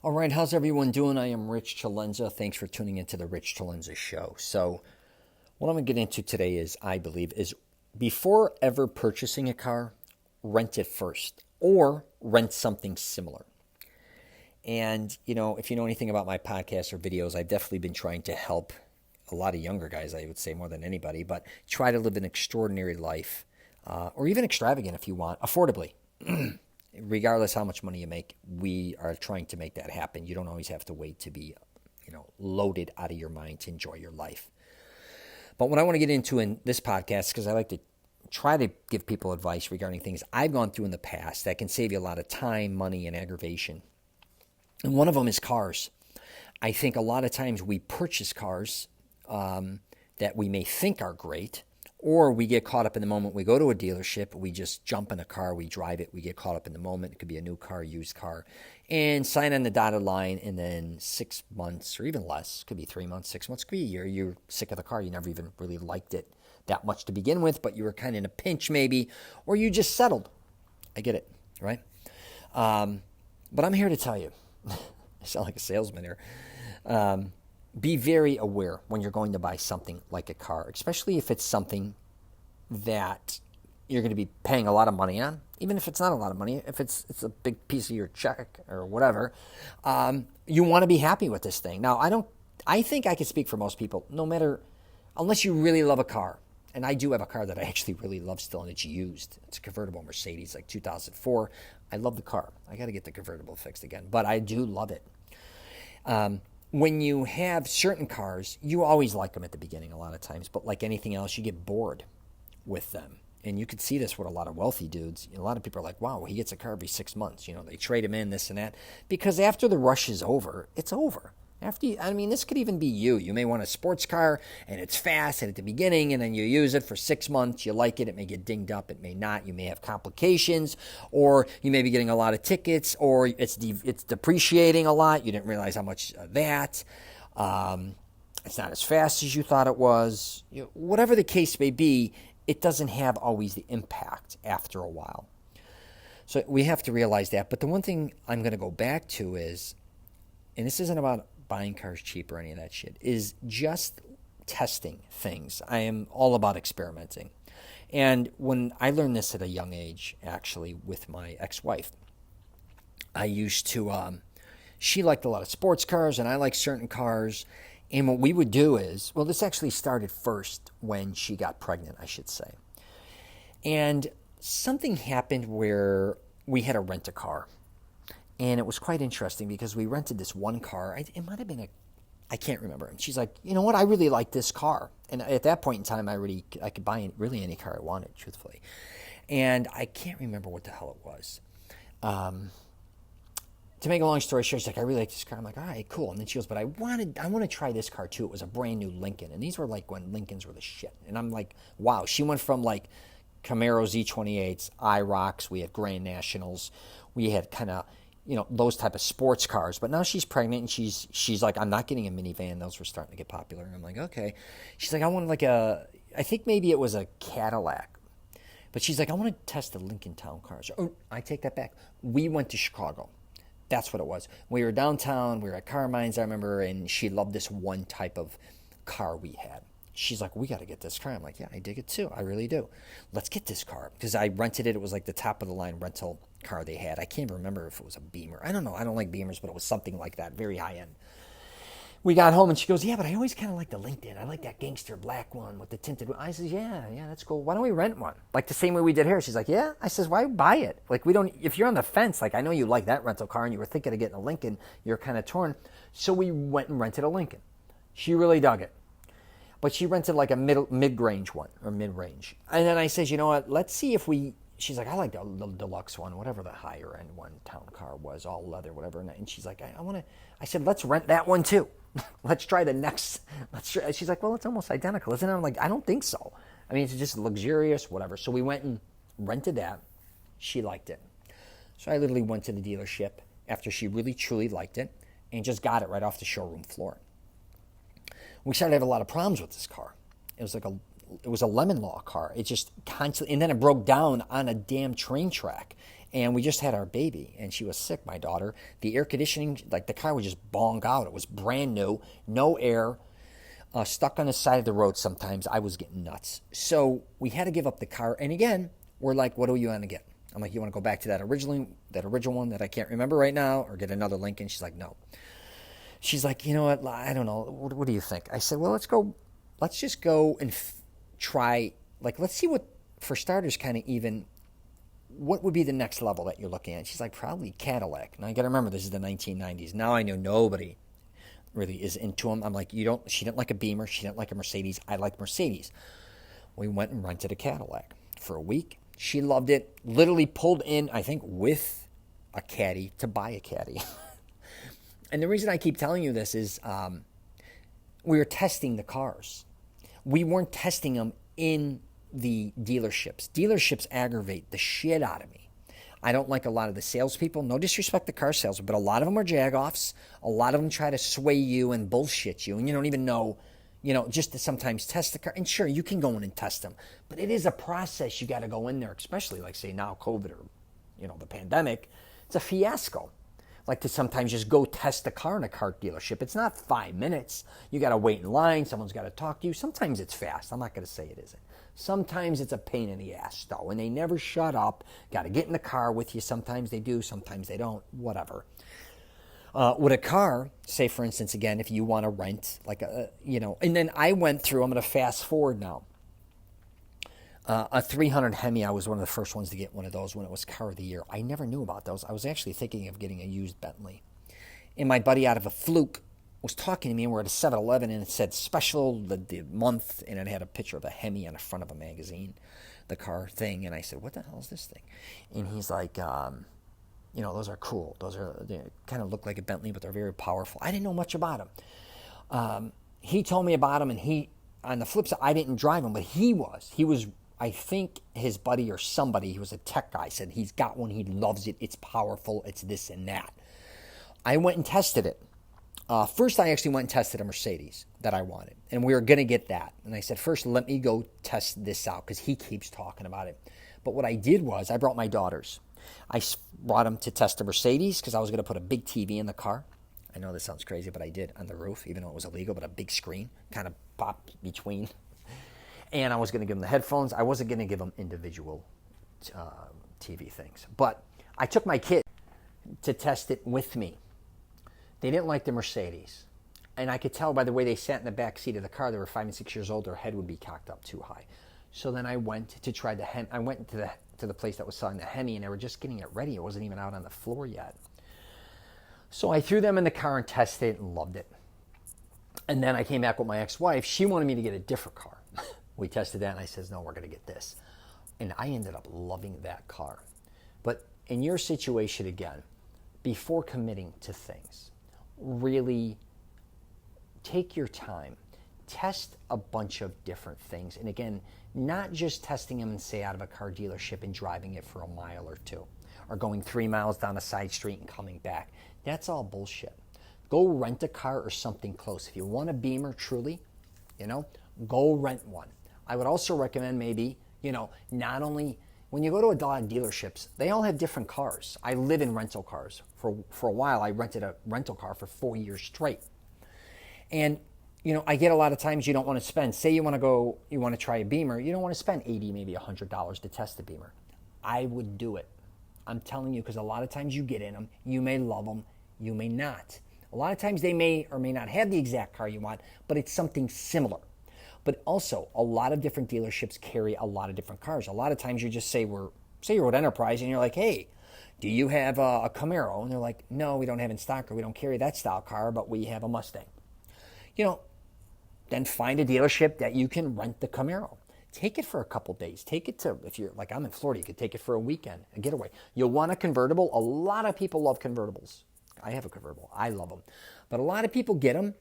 All right, how's everyone doing? I am Rich CELENZA. Thanks for tuning into the Rich CELENZA show. So, what I'm going to get into today is, I believe, is before ever purchasing a car, rent it first or rent something similar. And, if you know anything about my podcasts or videos, I've definitely been trying to help a lot of younger guys, I would say more than anybody, but try to live an extraordinary life, or even extravagant if you want, affordably. Regardless how much money you make, we are trying to make that happen. You don't always have to wait to be, loaded out of your mind to enjoy your life. But what I want to get into in this podcast, because I like to try to give people advice regarding things I've gone through in the past that can save you a lot of time, money, and aggravation. And one of them is cars. I think a lot of times we purchase cars that we may think are great, or we get caught up in the moment. We go to a dealership, we just jump in a car, we drive it, we get caught up in the moment. It could be a new car, used car, and sign on the dotted line, and then 6 months or even less, could be 3 months, 6 months, could be a year, you're sick of the car. You never even really liked it that much to begin with, but you were kind of in a pinch maybe, or you just settled. I get it, right? But I'm here to tell you, I sound like a salesman here, be very aware when you're going to buy something like a car, especially if it's something that you're going to be paying a lot of money on, even if it's not a lot of money, if it's a big piece of your check or whatever, you want to be happy with this thing. Now, I think I can speak for most people, unless you really love a car. And I do have a car that I actually really love still, and it's used. It's a convertible Mercedes, like 2004. I love the car. I got to get the convertible fixed again, but I do love it. When you have certain cars, you always like them at the beginning a lot of times, but like anything else, you get bored with them. And you could see this with a lot of wealthy dudes. A lot of people are like, wow, he gets a car every 6 months. They trade him in, this and that. Because after the rush is over, it's over. This could even be you. You may want a sports car, and it's fast and at the beginning, and then you use it for 6 months. You like it. It may get dinged up. It may not. You may have complications, or you may be getting a lot of tickets, or it's depreciating a lot. You didn't realize how much that. It's not as fast as you thought it was. Whatever the case may be, it doesn't have always the impact after a while. So we have to realize that. But the one thing I'm going to go back to is, and this isn't about buying cars cheap or any of that shit, is just testing things. I am all about experimenting. And when I learned this at a young age, actually, with my ex-wife, I used to, she liked a lot of sports cars, and I liked certain cars. And what we would do is, well, this actually started first when she got pregnant, I should say. And something happened where we had to rent a car. And it was quite interesting because we rented this one car. It might have been I can't remember. And she's like, you know what? I really like this car. And at that point in time, I could buy really any car I wanted, truthfully. And I can't remember what the hell it was. To make a long story short, she's like, I really like this car. I'm like, all right, cool. And then she goes, but I want to try this car too. It was a brand new Lincoln. And these were like when Lincolns were the shit. And I'm like, wow. She went from like Camaro Z28s, IROCs. We had Grand Nationals. We had kind of, those type of sports cars. But now she's pregnant, and she's like, I'm not getting a minivan. Those were starting to get popular. And I'm like, okay. She's like, I want I think maybe it was a Cadillac. But she's like, I want to test the Lincoln Town cars. Oh, I take that back. We went to Chicago. That's what it was. We were downtown. We were at Carmine's, I remember, and she loved this one type of car we had. She's like, we got to get this car. I'm like, yeah, I dig it too. I really do. Let's get this car. Because I rented it. It was like the top of the line rental car they had. I can't remember if it was a Beamer. I don't know. I don't like Beamers, but it was something like that, very high end. We got home, and she goes, yeah, but I always kind of like the Lincoln. I like that gangster black one with the tinted. I says, yeah, that's cool. Why don't we rent one? Like the same way we did here. She's like, yeah. I says, why buy it? Like, if you're on the fence, like I know you like that rental car and you were thinking of getting a Lincoln, you're kind of torn. So we went and rented a Lincoln. She really dug it. But she rented like a mid-range one, or mid-range. And then I says, you know what, let's see if she's like, I like the deluxe one, whatever the higher end one town car was, all leather, whatever. And she's like, I said, let's rent that one too. Let's try the next. She's like, well, it's almost identical, isn't it? I'm like, I don't think so. It's just luxurious, whatever. So we went and rented that. She liked it. So I literally went to the dealership after she really, truly liked it and just got it right off the showroom floor. We started to have a lot of problems with this car. It was a lemon law car. It just constantly, and then it broke down on a damn train track. And we just had our baby, and she was sick, my daughter. The air conditioning, like the car would just bong out. It was brand new, no air, stuck on the side of the road sometimes. I was getting nuts. So we had to give up the car. And again, we're like, what do you want to get? I'm like, you want to go back to that original one that I can't remember right now, or get another Lincoln? She's like, no. She's like, you know what? I don't know. What do you think? I said, well, let's just go and try. Like, let's see what, for starters, kind of even, what would be the next level that you're looking at? She's like, probably Cadillac. Now, I got to remember, this is the 1990s. Now I know nobody really is into them. I'm like, she didn't like a Beamer. She didn't like a Mercedes. I like Mercedes. We went and rented a Cadillac for a week. She loved it. Literally pulled in, I think, with a caddy to buy a caddy. And the reason I keep telling you this is we were testing the cars. We weren't testing them in the dealerships. Dealerships aggravate the shit out of me. I don't like a lot of the salespeople. No disrespect to car salesmen, but a lot of them are jagoffs. A lot of them try to sway you and bullshit you, and you don't even know, just to sometimes test the car. And sure, you can go in and test them, but it is a process. You got to go in there, especially like, say, now COVID or, the pandemic. It's a fiasco. Like to sometimes just go test the car in a car dealership. It's not 5 minutes. You got to wait in line. Someone's got to talk to you. Sometimes it's fast. I'm not going to say it isn't. Sometimes it's a pain in the ass, though, and they never shut up. Got to get in the car with you. Sometimes they do. Sometimes they don't. Whatever. With a car, say, for instance, again, if you want to rent, like, and then I went through, I'm going to fast forward now. A 300 Hemi, I was one of the first ones to get one of those when it was Car of the Year. I never knew about those. I was actually thinking of getting a used Bentley. And my buddy out of a fluke was talking to me, and we're at a 7-Eleven, and it said special the month, and it had a picture of a Hemi on the front of a magazine, the car thing. And I said, what the hell is this thing? And he's like, those are cool. They kind of look like a Bentley, but they're very powerful. I didn't know much about them. He told me about them, and on the flip side, I didn't drive them, but he was, I think his buddy or somebody, he was a tech guy, said he's got one, he loves it, it's powerful, it's this and that. I went and tested it. First, I actually went and tested a Mercedes that I wanted, and we were going to get that. And I said, first, let me go test this out, because he keeps talking about it. But what I did was, I brought my daughters. I brought them to test a Mercedes, because I was going to put a big TV in the car. I know this sounds crazy, but I did, on the roof, even though it was illegal, but a big screen kind of popped between. And I was going to give them the headphones. I wasn't going to give them individual TV things. But I took my kid to test it with me. They didn't like the Mercedes. And I could tell by the way they sat in the back seat of the car, they were 5 and 6 years old, their head would be cocked up too high. So then I went to try the Hemi. I went to the place that was selling the Hemi, and they were just getting it ready. It wasn't even out on the floor yet. So I threw them in the car and tested it and loved it. And then I came back with my ex-wife. She wanted me to get a different car. We tested that, and I says, no, we're going to get this. And I ended up loving that car. But in your situation, again, before committing to things, really take your time. Test a bunch of different things. And again, not just testing them and say out of a car dealership and driving it for a mile or two, or going 3 miles down a side street and coming back. That's all bullshit. Go rent a car or something close. If you want a Beamer, truly, go rent one. I would also recommend maybe, not only, when you go to a lot of dealerships, they all have different cars. I live in rental cars. For a while, I rented a rental car for 4 years straight. And, I get a lot of times you don't want to spend, say you want to try a Beamer, you don't want to spend $80, maybe $100 to test the Beamer. I would do it. I'm telling you, because a lot of times you get in them, you may love them, you may not. A lot of times they may or may not have the exact car you want, but it's something similar. But also, a lot of different dealerships carry a lot of different cars. A lot of times you just say you're at Enterprise, and you're like, hey, do you have a Camaro? And they're like, no, we don't have in stock, or we don't carry that style car, but we have a Mustang. Then find a dealership that you can rent the Camaro. Take it for a couple days. Take it to, if you're like I'm in Florida, you could take it for a weekend, a getaway. You'll want a convertible. A lot of people love convertibles. I have a convertible. I love them. But a lot of people get them,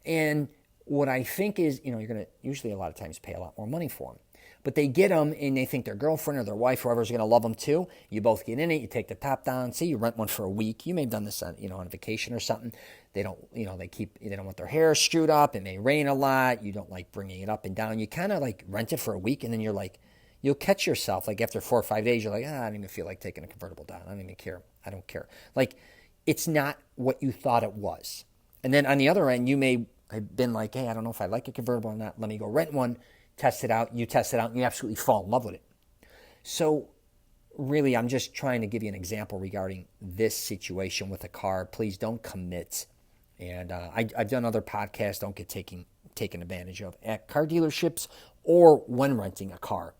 and what I think is, you're going to usually a lot of times pay a lot more money for them. But they get them, and they think their girlfriend or their wife, whoever's going to love them too. You both get in it. You take the top down. Say you rent one for a week. You may have done this on, on vacation or something. They don't, they don't want their hair screwed up. It may rain a lot. You don't like bringing it up and down. You kind of like rent it for a week, and then you're like, You'll catch yourself, like after 4 or 5 days, you're like, I don't even feel like taking a convertible down. I don't even care. I don't care. Like, it's not what you thought it was. And then on the other end, you may have been like, hey, I don't know if I like a convertible or not. Let me go rent one, test it out. You test it out, and you absolutely fall in love with it. So really, I'm just trying to give you an example regarding this situation with a car. Please don't commit. And I've done other podcasts, don't get taken advantage of at car dealerships or when renting a car.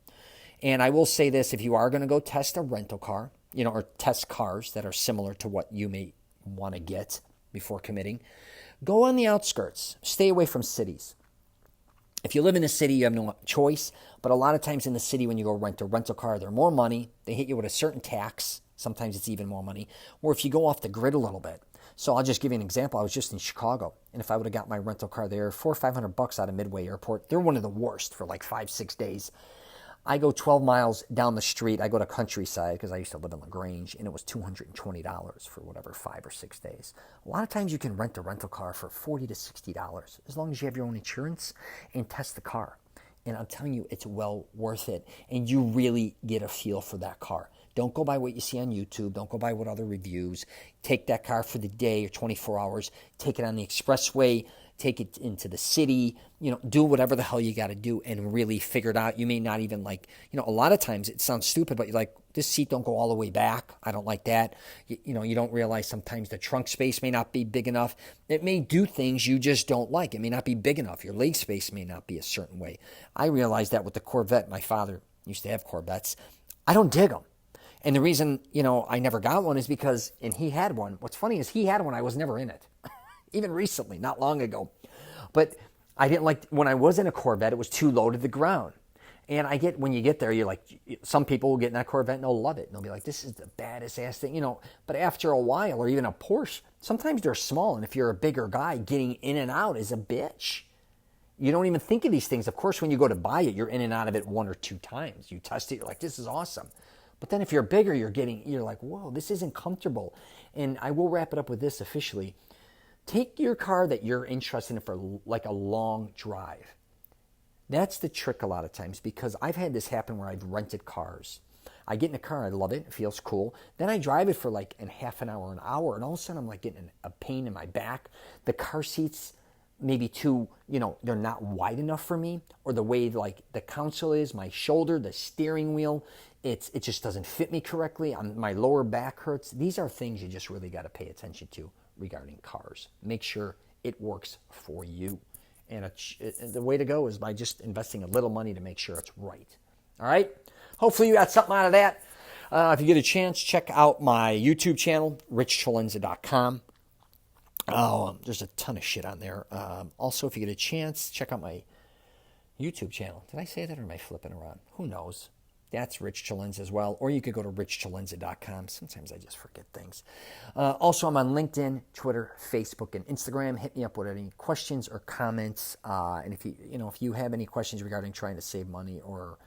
And I will say this, if you are going to go test a rental car, or test cars that are similar to what you may want to get before committing, go on the outskirts. Stay away from cities. If you live in a city, you have no choice. But a lot of times in the city, when you go rent a rental car, they're more money. They hit you with a certain tax. Sometimes it's even more money. Or if you go off the grid a little bit. So I'll just give you an example. I was just in Chicago, and if I would have got my rental car there, $400 or $500 out of Midway Airport, they're one of the worst for like 5-6 days. I go 12 miles down the street. I go to Countryside because I used to live in LaGrange, and it was $220 for whatever 5 or 6 days. A lot of times you can rent a rental car for $40 to $60 as long as you have your own insurance and test the car. And I'm telling you, it's well worth it, and you really get a feel for that car. Don't go by what you see on YouTube. Don't go by what other reviews. Take that car for the day or 24 hours. Take it on the expressway. Take it into the city. Do whatever the hell you got to do and really figure it out. You may not even a lot of times it sounds stupid, but you're like, this seat don't go all the way back. I don't like that. You don't realize sometimes the trunk space may not be big enough. It may do things you just don't like. It may not be big enough. Your leg space may not be a certain way. I realized that with the Corvette. My father used to have Corvettes. I don't dig them. And the reason, I never got one is because, and he had one. What's funny is he had one. I was never in it. Even recently, not long ago. But I didn't like, when I was in a Corvette, it was too low to the ground. And when you get there, you're like, some people will get in that Corvette and they'll love it. And they'll be like, this is the baddest ass thing, But after a while, or even a Porsche, sometimes they're small. And if you're a bigger guy, getting in and out is a bitch. You don't even think of these things. Of course, when you go to buy it, you're in and out of it 1 or 2 times. You test it, you're like, this is awesome. But then if you're bigger, you're like, whoa, this isn't comfortable. And I will wrap it up with this officially. Take your car that you're interested in for like a long drive. That's the trick a lot of times, because I've had this happen where I've rented cars. I get in a car, I love it, it feels cool. Then I drive it for like a half an hour, and all of a sudden I'm like getting a pain in my back. The car seats maybe too, they're not wide enough for me, or the way like the console is, my shoulder, the steering wheel, it just doesn't fit me correctly. My lower back hurts. These are things you just really got to pay attention to regarding cars. Make sure it works for you. And the way to go is by just investing a little money to make sure it's right. All right? Hopefully you got something out of that. If you get a chance, check out my YouTube channel, richcelenza.com. There's a ton of shit on there. Also, if you get a chance, check out my YouTube channel. Did I say that, or am I flipping around? Who knows? That's Rich Celenza as well. Or you could go to richcelenza.com. Sometimes I just forget things. Also, I'm on LinkedIn, Twitter, Facebook, and Instagram. Hit me up with any questions or comments. And if you have any questions regarding trying to save money, or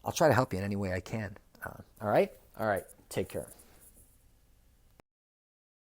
I'll try to help you in any way I can. All right? All right. Take care.